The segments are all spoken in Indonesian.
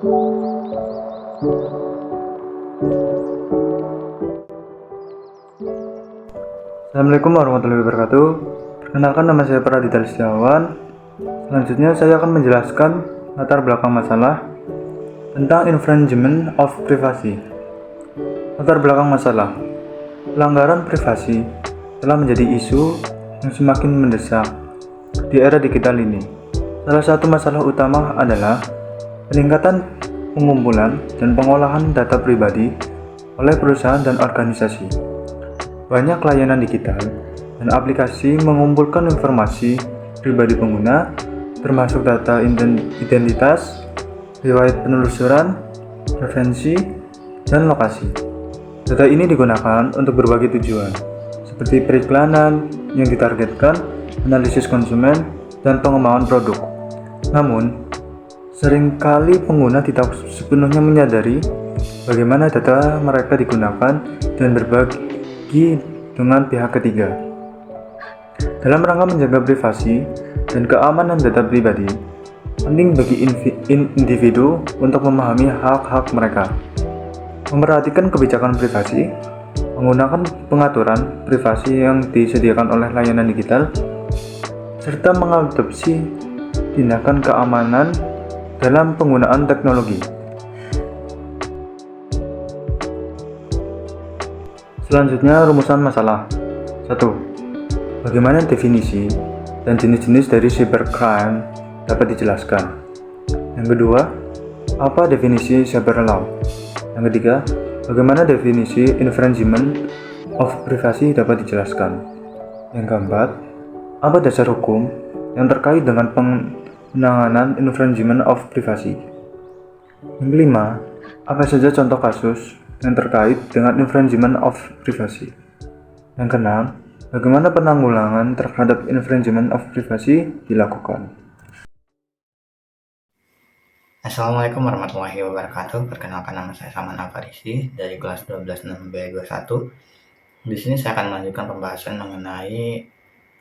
Assalamualaikum warahmatullahi wabarakatuh. Perkenalkan, nama saya Pradita Listiawan. Selanjutnya saya akan menjelaskan latar belakang masalah tentang infringement of privacy. Latar belakang masalah. Pelanggaran privasi telah menjadi isu yang semakin mendesak di era digital ini. Salah satu masalah utama adalah peningkatan pengumpulan dan pengolahan data pribadi oleh perusahaan dan organisasi. Banyak layanan digital dan aplikasi mengumpulkan informasi pribadi pengguna, termasuk data identitas, riwayat penelusuran, preferensi, dan lokasi. Data ini digunakan untuk berbagai tujuan, seperti periklanan yang ditargetkan, analisis konsumen, dan pengembangan produk. Namun, seringkali pengguna tidak sepenuhnya menyadari bagaimana data mereka digunakan dan berbagi dengan pihak ketiga. Dalam rangka menjaga privasi dan keamanan data pribadi, penting bagi individu untuk memahami hak-hak mereka, memperhatikan kebijakan privasi, menggunakan pengaturan privasi yang disediakan oleh layanan digital, serta mengadopsi tindakan keamanan dalam penggunaan teknologi. Selanjutnya, rumusan masalah. 1. Bagaimana definisi dan jenis-jenis dari cybercrime dapat dijelaskan? Yang kedua, apa definisi cyber law? Yang ketiga, bagaimana definisi infringement of privacy dapat dijelaskan? Yang keempat, apa dasar hukum yang terkait dengan penanganan infringement of privacy? Yang kelima, apa saja contoh kasus yang terkait dengan infringement of privacy? Yang keenam, bagaimana penanggulangan terhadap infringement of privacy dilakukan? Assalamualaikum warahmatullahi wabarakatuh. Perkenalkan, nama saya Saman Alfarisi dari kelas 12/6B21. Di sini saya akan melanjutkan pembahasan mengenai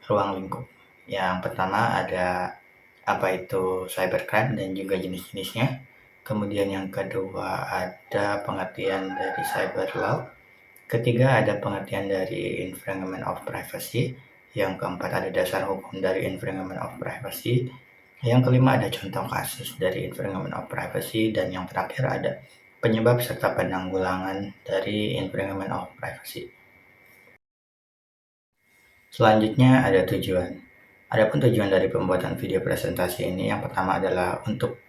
ruang lingkup. Yang pertama ada apa itu cybercrime dan juga jenis-jenisnya. Kemudian yang kedua ada pengertian dari cyber law. Ketiga ada pengertian dari infringement of privacy. Yang keempat ada dasar hukum dari infringement of privacy. Yang kelima ada contoh kasus dari infringement of privacy. Dan yang terakhir ada penyebab serta penanggulangan dari infringement of privacy. Selanjutnya ada tujuan. Adapun tujuan dari pembuatan video presentasi ini, yang pertama adalah untuk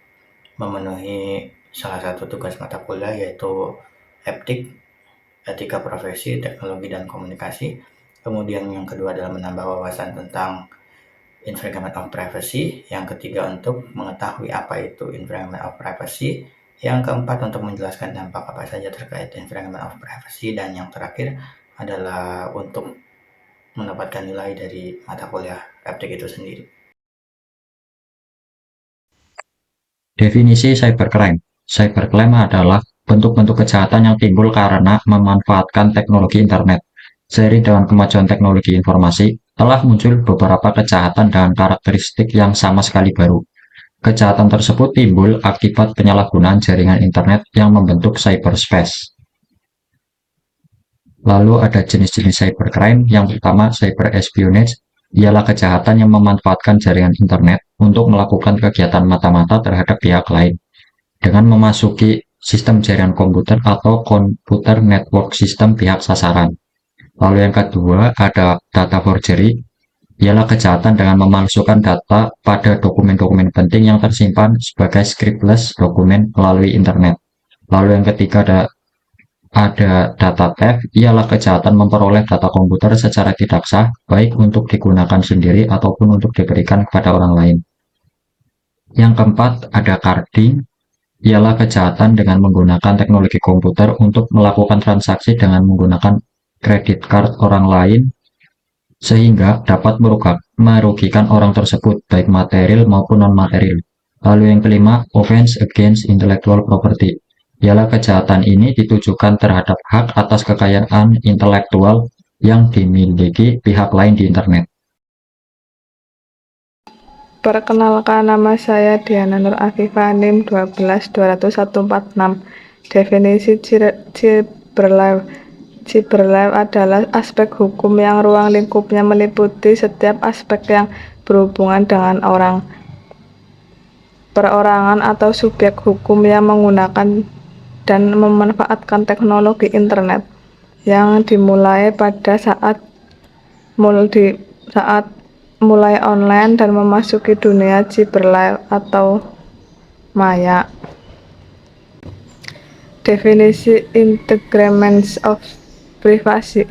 memenuhi salah satu tugas mata kuliah, yaitu etika profesi, teknologi, dan komunikasi. Kemudian yang kedua adalah menambah wawasan tentang infringement of privacy. Yang ketiga untuk mengetahui apa itu infringement of privacy. Yang keempat untuk menjelaskan dampak apa saja terkait infringement of privacy. Dan yang terakhir adalah untuk mendapatkan nilai dari mata kuliah etik itu sendiri. Definisi cybercrime. Cybercrime adalah bentuk-bentuk kejahatan yang timbul karena memanfaatkan teknologi internet. Seiring dengan kemajuan teknologi informasi, telah muncul beberapa kejahatan dengan karakteristik yang sama sekali baru. Kejahatan tersebut timbul akibat penyalahgunaan jaringan internet yang membentuk cyberspace. Lalu ada jenis-jenis cybercrime. Yang pertama, cyber espionage, ialah kejahatan yang memanfaatkan jaringan internet untuk melakukan kegiatan mata-mata terhadap pihak lain dengan memasuki sistem jaringan komputer atau komputer network system pihak sasaran. Lalu yang kedua ada data forgery, ialah kejahatan dengan memalsukan data pada dokumen-dokumen penting yang tersimpan sebagai scriptless dokumen melalui internet. Lalu yang ketiga ada data theft, ialah kejahatan memperoleh data komputer secara tidak sah, baik untuk digunakan sendiri ataupun untuk diberikan kepada orang lain. Yang keempat ada carding, ialah kejahatan dengan menggunakan teknologi komputer untuk melakukan transaksi dengan menggunakan kredit card orang lain, sehingga dapat merugikan orang tersebut, baik material maupun non-material. Lalu yang kelima, offense against intellectual property, ialah kejahatan ini ditujukan terhadap hak atas kekayaan intelektual yang dimiliki pihak lain di internet. Perkenalkan, nama saya Diana Nur Afifah, NIM 1220146. Definisi cyberlife. Cyberlife adalah aspek hukum yang ruang lingkupnya meliputi setiap aspek yang berhubungan dengan orang, perorangan atau subjek hukum yang menggunakan dan memanfaatkan teknologi internet yang dimulai pada saat mulai online dan memasuki dunia cyberlife atau maya. Definisi integrements of privacy.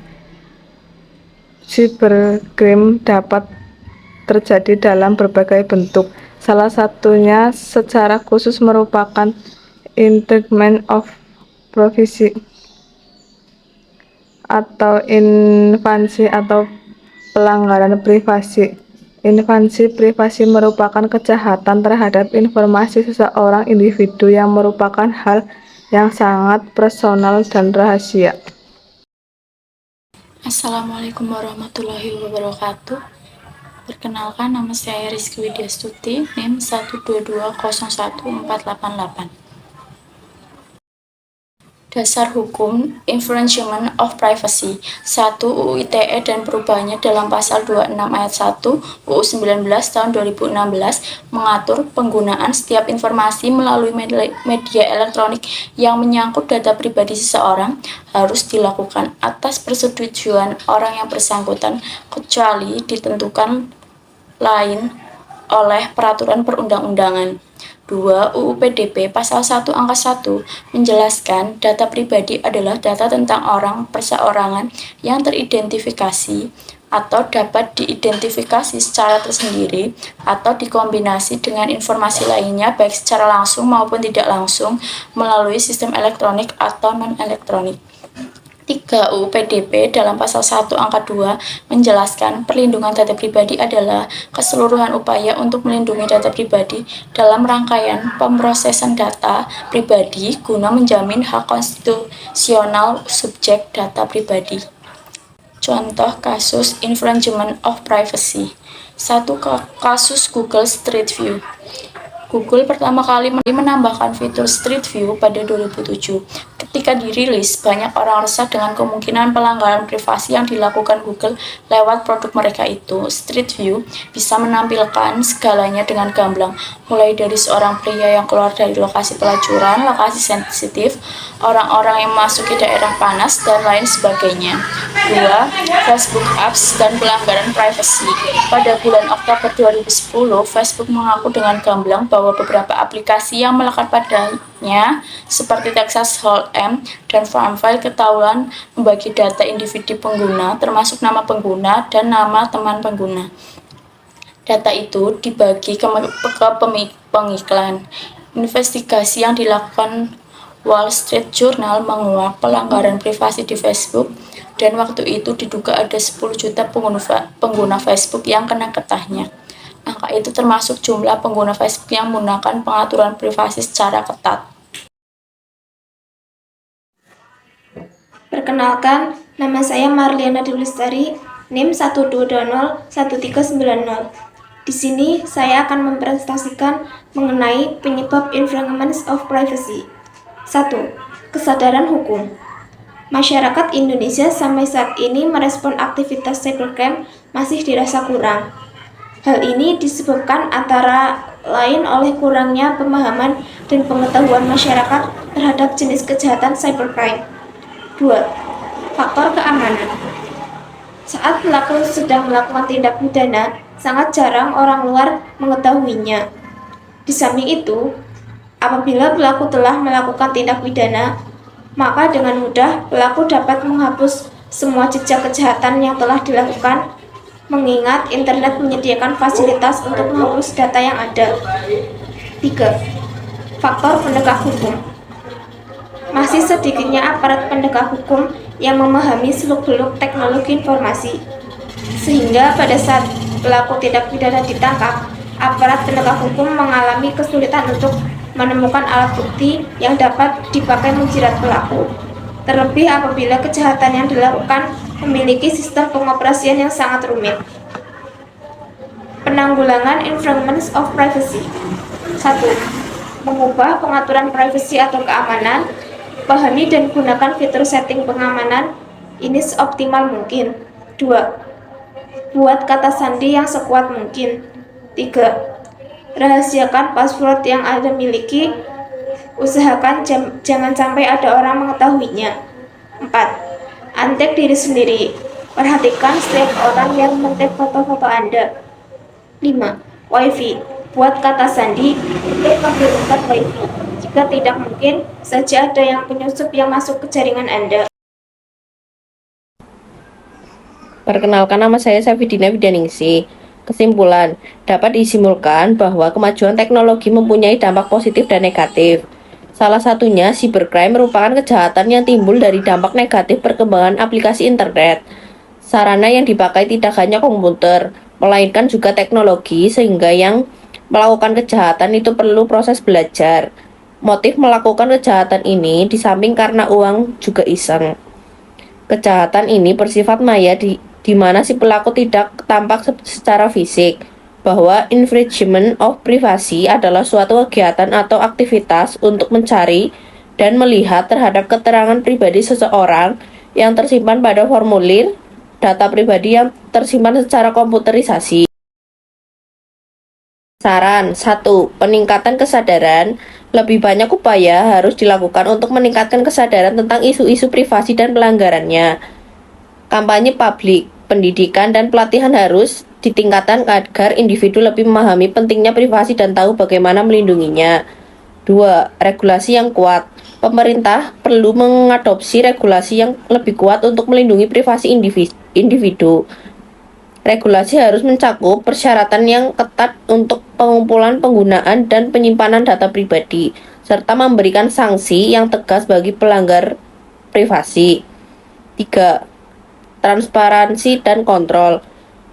Cybercrime dapat terjadi dalam berbagai bentuk. Salah satunya secara khusus merupakan infringement of privacy atau invasi atau pelanggaran privasi. Invasi privasi merupakan kejahatan terhadap informasi seseorang individu yang merupakan hal yang sangat personal dan rahasia. Assalamualaikum warahmatullahi wabarakatuh. Perkenalkan, nama saya Rizky Widyastuti, NIM 122014888. Dasar hukum infringement of privacy. 1. UU ITE dan perubahannya dalam pasal 26 ayat 1 UU 19 tahun 2016 mengatur penggunaan setiap informasi melalui media elektronik yang menyangkut data pribadi seseorang harus dilakukan atas persetujuan orang yang bersangkutan kecuali ditentukan lain oleh peraturan perundang-undangan. 2. UU PDP pasal 1 angka 1 menjelaskan data pribadi adalah data tentang orang perseorangan yang teridentifikasi atau dapat diidentifikasi secara tersendiri atau dikombinasi dengan informasi lainnya baik secara langsung maupun tidak langsung melalui sistem elektronik atau non-elektronik. 3. UU PDP dalam pasal 1 angka 2 menjelaskan perlindungan data pribadi adalah keseluruhan upaya untuk melindungi data pribadi dalam rangkaian pemrosesan data pribadi guna menjamin hak konstitusional subjek data pribadi. Contoh kasus infringement of privacy. 1. Kasus Google Street View. Google pertama kali menambahkan fitur Street View pada 2007. Ketika dirilis, banyak orang resah dengan kemungkinan pelanggaran privasi yang dilakukan Google lewat produk mereka itu. Street View bisa menampilkan segalanya dengan gamblang, mulai dari seorang pria yang keluar dari lokasi pelacuran, lokasi sensitif, orang-orang yang memasuki daerah panas, dan lain sebagainya. 2. Facebook Apps dan pelanggaran privasi. Pada bulan Oktober 2010, Facebook mengaku dengan gamblang bahwa beberapa aplikasi yang melekat padanya, seperti Texas Hold'em dan Farmville, ketahuan membagi data individu pengguna, termasuk nama pengguna dan nama teman pengguna. Data itu dibagi ke pengiklan. Investigasi yang dilakukan Wall Street Journal menguak pelanggaran privasi di Facebook, dan waktu itu diduga ada 10 juta pengguna Facebook yang kena getahnya. Angka itu termasuk jumlah pengguna Facebook yang menggunakan pengaturan privasi secara ketat. Perkenalkan, nama saya Marliana Dulistari, NIM 1220139. Di sini saya akan mempresentasikan mengenai penyebab infringement of privacy. 1. Kesadaran hukum. Masyarakat Indonesia sampai saat ini merespon aktivitas cybercrime masih dirasa kurang. Hal ini disebabkan antara lain oleh kurangnya pemahaman dan pengetahuan masyarakat terhadap jenis kejahatan cybercrime. 2. Faktor keamanan. Saat pelaku sedang melakukan tindak pidana, sangat jarang orang luar mengetahuinya. Di samping itu, apabila pelaku telah melakukan tindak pidana, maka dengan mudah pelaku dapat menghapus semua jejak kejahatan yang telah dilakukan, mengingat internet menyediakan fasilitas untuk menghapus data yang ada. 3. Faktor penegak hukum. Masih sedikitnya aparat penegak hukum yang memahami seluk-beluk teknologi informasi, sehingga pada saat pelaku tindak pidana ditangkap, aparat penegak hukum mengalami kesulitan untuk menemukan alat bukti yang dapat dipakai menjerat pelaku. Terlebih apabila kejahatan yang dilakukan memiliki sistem pengoperasian yang sangat rumit. Penanggulangan infringements of privacy. 1. Mengubah pengaturan privasi atau keamanan. Pahami dan gunakan fitur setting pengamanan ini seoptimal mungkin. 2. Buat kata sandi yang sekuat mungkin. 3. Rahasiakan password yang Anda miliki. Usahakan jangan sampai ada orang mengetahuinya. 4. Untek diri sendiri. Perhatikan setiap orang yang men-tag foto-foto Anda. 5. Wi-Fi. Buat kata sandi untuk menghubungkan Wi-Fi. Jika tidak mungkin saja ada yang penyusup yang masuk ke jaringan Anda. Perkenalkan, nama saya Safidina Widianingsih. Kesimpulan, dapat disimpulkan bahwa kemajuan teknologi mempunyai dampak positif dan negatif. Salah satunya, cybercrime merupakan kejahatan yang timbul dari dampak negatif perkembangan aplikasi internet. Sarana yang dipakai tidak hanya komputer, melainkan juga teknologi, sehingga yang melakukan kejahatan itu perlu proses belajar. Motif melakukan kejahatan ini di samping karena uang juga iseng. Kejahatan ini bersifat maya di mana si pelaku tidak tampak secara fisik, bahwa infringement of privacy adalah suatu kegiatan atau aktivitas untuk mencari dan melihat terhadap keterangan pribadi seseorang yang tersimpan pada formulir data pribadi yang tersimpan secara komputerisasi. Saran 1. Peningkatan kesadaran. Lebih banyak upaya harus dilakukan untuk meningkatkan kesadaran tentang isu-isu privasi dan pelanggarannya. Kampanye publik, pendidikan, dan pelatihan harus ditingkatkan agar individu lebih memahami pentingnya privasi dan tahu bagaimana melindunginya. 2. Regulasi yang kuat. Pemerintah perlu mengadopsi regulasi yang lebih kuat untuk melindungi privasi individu. Regulasi harus mencakup persyaratan yang ketat untuk pengumpulan, penggunaan, dan penyimpanan data pribadi, serta memberikan sanksi yang tegas bagi pelanggar privasi. 3. Transparansi dan kontrol.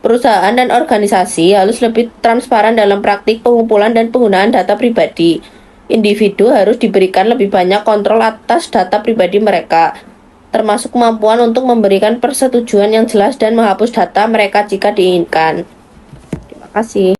Perusahaan dan organisasi harus lebih transparan dalam praktik pengumpulan dan penggunaan data pribadi. Individu harus diberikan lebih banyak kontrol atas data pribadi mereka, termasuk kemampuan untuk memberikan persetujuan yang jelas dan menghapus data mereka jika diinginkan. Terima kasih.